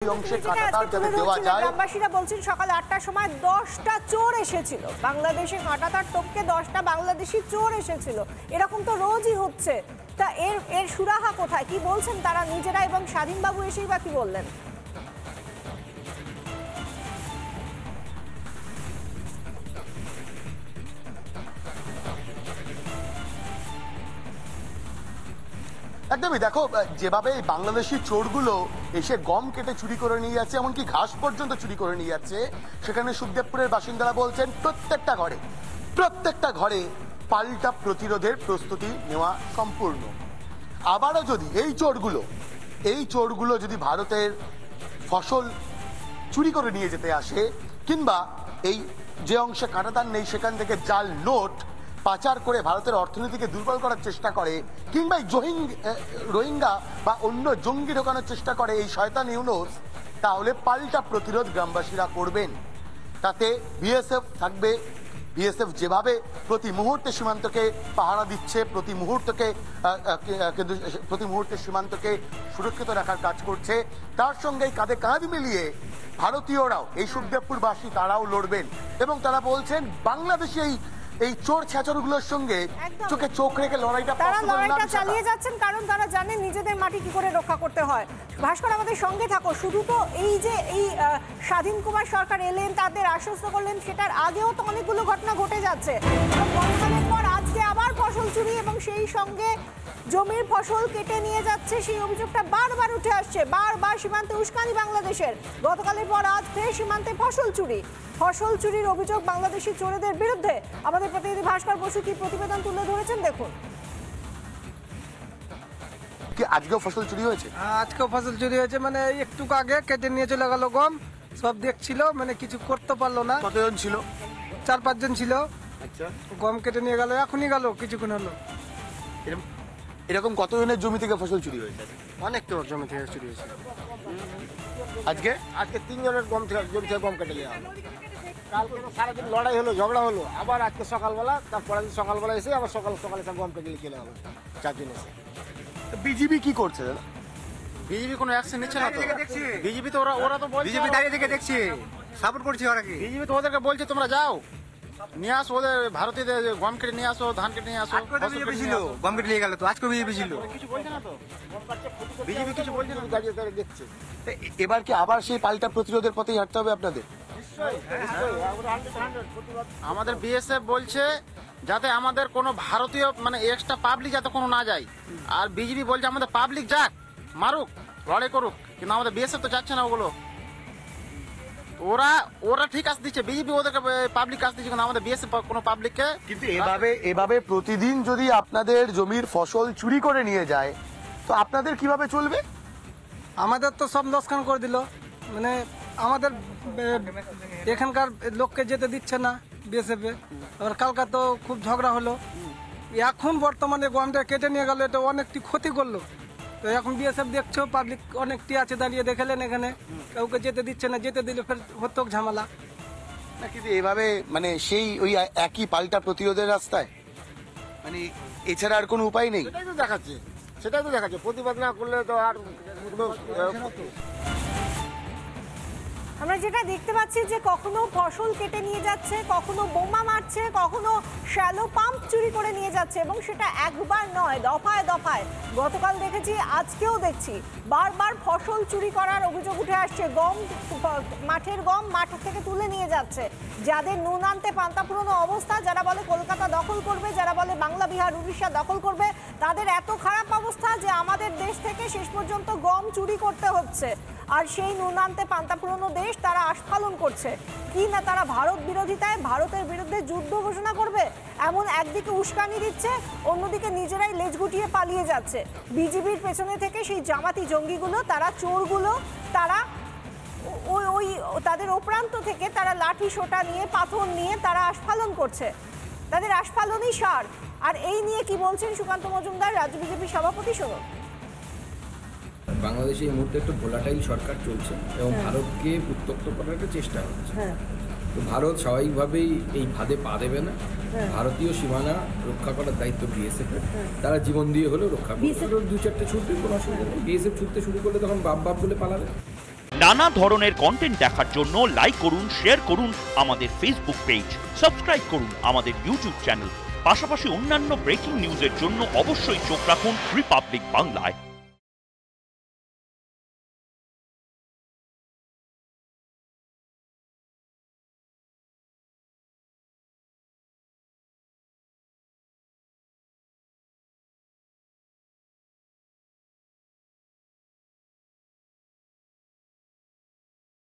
অংশে কাঁটাতার যাতে দেওয়া যায়। গ্রামবাসীরা বলছেন সকাল ৮টার সময় ১০টা চোর এসেছিল, বাংলাদেশে কাঁটাতার টপকে 10টা বাংলাদেশি চোর এসেছিল। এরকম তো রোজই হচ্ছে, তা এর সুরাহা কোথায়? কি বলছেন তারা নিজেরা, এবং স্বাধীনবাবু এসেই বা কি বললেন? একদমই, দেখো যেভাবে বাংলাদেশি চোরগুলো এসে গম কেটে চুরি করে নিয়ে যাচ্ছে, এমনকি ঘাস পর্যন্ত চুরি করে নিয়ে যাচ্ছে, সেখানে সুখদেবপুরের বাসিন্দারা বলছেন প্রত্যেকটা ঘরে পাল্টা প্রতিরোধের প্রস্তুতি নেওয়া সম্পূর্ণ। আবারও যদি এই চোরগুলো যদি ভারতের ফসল চুরি করে নিয়ে যেতে আসে, কিংবা এই যে অংশে কাঁটাতার নেই সেখান থেকে জাল নোট পাচার করে ভারতের অর্থনীতিকে দুর্বল করার চেষ্টা করে, কিংবা রোহিঙ্গা বা অন্য জঙ্গি ঢোকানোর চেষ্টা করে এই শয়তান ইউনূস, তাহলে পাল্টা প্রতিরোধ গ্রামবাসীরা করবেন। তাতে বিএসএফ থাকবে। বিএসএফ যেভাবে প্রতি মুহূর্তে সীমান্তকে পাহারা দিচ্ছে, প্রতি মুহূর্তে সীমান্তকে সুরক্ষিত রাখার কাজ করছে, তার সঙ্গে কাঁধে কাঁধ মিলিয়ে ভারতীয়রাও, এই সুখদেবপুরবাসী, তারাও লড়বেন। এবং তারা বলছেন বাংলাদেশে এই চোর ছেচরগুলোর সঙ্গে চোখে চোখ রেখে লড়াইটা চালিয়ে যাচ্ছেন, কারণ তারা জানেন নিজেদের মাটি কি করে রক্ষা করতে হয়। ভাস্কর, আমাদের সঙ্গে থাকো। শুধু তো এই যে স্বাধীন কুমার সরকার এলেন, তাদের আশ্বস্ত করলেন, সেটার আগেও তো অনেকগুলো ঘটনা ঘটে যাচ্ছে। বর্ষার পর আজকে আবার ফসল চুরি, এবং সেই সঙ্গে জমির ফসল কেটে নিয়ে যাচ্ছে, সেই অভিযোগটা বারবার উঠে আসছে। বারবার সীমান্তে উস্কানি বাংলাদেশের। গতকালের পর আজ ফের সীমান্তে ফসল চুরির অভিযোগ বাংলাদেশি চোরেদের বিরুদ্ধে। আমাদের প্রতিনিধি ভাস্কর বসু কি প্রতিবেদন তুলে ধরেছেন, দেখুন। আজকেও ফসল চুরি হয়েছে? আজকেও ফসল চুরি হয়েছে, মানে একটু আগে কেটে নিয়ে চলে গেল গম, সব দেখছিল, মানে কিছু করতে পারলো না। কতজন ছিল? 4-5 জন ছিল। আচ্ছা, গম কেটে নিয়ে গেল, এখনই গেল, কিছুক্ষণ হলো। এরকম কতজনের জমি থেকে ফসল চুরি হয়েছে? অনেক তো জমি থেকে চুরি হয়েছে। আজকে 3 জনের জমি থেকে গম কেটে নেওয়া হলো। কালকে সারাদিন লড়াই হলো, ঝগড়া হলো, আবার আজকে সকালবেলা, তারপরে সকালবেলা এসে আবার সকালে গম কেটে চলে হলো 4 জন এসে। বিজেপি কি করছে দাদা? বিজেপি কোনো অ্যাকশন নিচ্ছে না তো। বিজেপি তো ওরা তো বলছে, বিজেপি দাঁড়িয়ে থেকে দেখছি, সাপোর্ট করছে ওরা। কি বিজেপি তো ওদেরকে বলছে তোমরা যাও নিয়ে আসো, ওদের ভারতীয়দের গম কেটে নিয়ে আসো, ধান কেটে নিয়ে আসো। গম কেটে নিয়ে গেল তো, আজকে বিজেপি ছিল। কিছু বলছে না তো, বিজেপি কিছু বলছে না, দাঁড়িয়ে দেখছে। এবার কি আবার সেই পাল্টা প্রতিরোধের পথেই হাঁটতে হবে আপনাদের? আমাদের বিএসএফ বলছে যাতে আমাদের কোনো ভারতীয় মানে এক্সট্রা পাবলিক যাতে কোনো না যায়, আর বিজেপি বলছে আমাদের পাবলিক যাক, মারুক, লড়াই করুক, কিন্তু আমাদের বিএসএফ তো যাচ্ছে না। ওগুলো ওরা ঠিক কাজ দিচ্ছে, বিজেপি ওদেরকে পাবলিক কাজ দিচ্ছে, কিন্তু আমাদের বিএসএফ কোনো পাবলিককে। কিন্তু এভাবে প্রতিদিন যদি আপনাদের জমির ফসল চুরি করে নিয়ে যায়, তো আপনাদের কিভাবে চলবে? আমাদের তো সব লোকসান করে দিল, মানে আমাদের এখানকার লোককে যেতে দিচ্ছে না বিএসএফ। আবার কালকা তো খুব ঝগড়া হলো, এখন বর্তমানে গমটা কেটে নিয়ে গেল, এটা অনেকটি ক্ষতি করলো। তো এখন বিএসএফ দেখছো, পাবলিক অনেকটি আছে দাঁড়িয়ে, দেখলেন এখানে কাউকে যেতে দিচ্ছে না, যেতে দিলে ফের হতো ঝামেলা। না, কিন্তু এভাবে মানে সেই ওই একই পাল্টা প্রতিরোধের রাস্তায়, মানে এছাড়া আর কোনো উপায় নেই। সেটাই তো দেখাচ্ছে, প্রতিবাদ না করলে তো আর। আমরা যেটা দেখতে পাচ্ছি যে কখনো ফসল কেটে নিয়ে যাচ্ছে, কখনো বোমা মারছে, কখনো শ্যালো পাম্প চুরি করে নিয়ে যাচ্ছে, এবং সেটা একবার নয়, দফায় দফায়। গতকাল দেখেছি, আজকেও দেখছি, বারবার ফসল চুরি করার অভিযোগ উঠে আসছে। মাঠের গম মাঠ থেকে তুলে নিয়ে যাচ্ছে। যাদের নুন আনতে পান্তা পুরোনো অবস্থা, যারা বলে কলকাতা দখল করবে, যারা বলে বাংলা, বিহার, উড়িষ্যা দখল করবে, তাদের এত খারাপ অবস্থা যে আমাদের দেশ থেকে শেষ পর্যন্ত গম চুরি করতে হচ্ছে। আর সেই নুন আনতে পান্তা পুরোনো দেশ তারা আস্ফালন করছে কি না, তারা ভারত বিরোধিতায় ভারতের বিরুদ্ধে যুদ্ধ ঘোষণা করবে, এমন একদিকে উস্কানি দিচ্ছে, অন্যদিকে নিজেরাই লেজ গুটিয়ে পালিয়ে যাচ্ছে। বিজেপির পেছনে থেকে সেই জামাতি জঙ্গিগুলো, তারা চোরগুলো, তারা ওই তাদের ওপ্রান্ত থেকে তারা লাঠি সোটা নিয়ে, পাথর নিয়ে তারা আস্ফালন করছে। তাদের আস্ফালনই সার। আর এই নিয়ে কি বলছেন সুকান্ত মজুমদার, রাজ্য বিজেপি সভাপতি? শোনো। বাংলাদেশে এই মুহূর্তে একটা ভোলাটাইল সরকার চলছে, এবং ভারতকে উত্তপ্ত করার একটা চেষ্টা হচ্ছে। তো ভারত স্বাভাবিকভাবেই এই ফাঁদে পা দেবে না। ভারতীয় সীমানা রক্ষা করার দায়িত্ব বিএসএফ এর, তারা জীবন দিয়ে হলেও রক্ষা করবে। 2-4টে ছুটবে, কোনো অসুবিধা নেই। বিএসএফ ছুটতে শুরু করলে তখন বাপ বলে পালাবে। নানা ধরনের কন্টেন্ট দেখার জন্য লাইক করুন, শেয়ার করুন আমাদের ফেসবুক পেজ, সাবস্ক্রাইব করুন আমাদের ইউটিউব চ্যানেল। পাশাপাশি অন্যান্য ব্রেকিং নিউজের জন্য অবশ্যই চোখ রাখুন রিপাবলিক বাংলায়।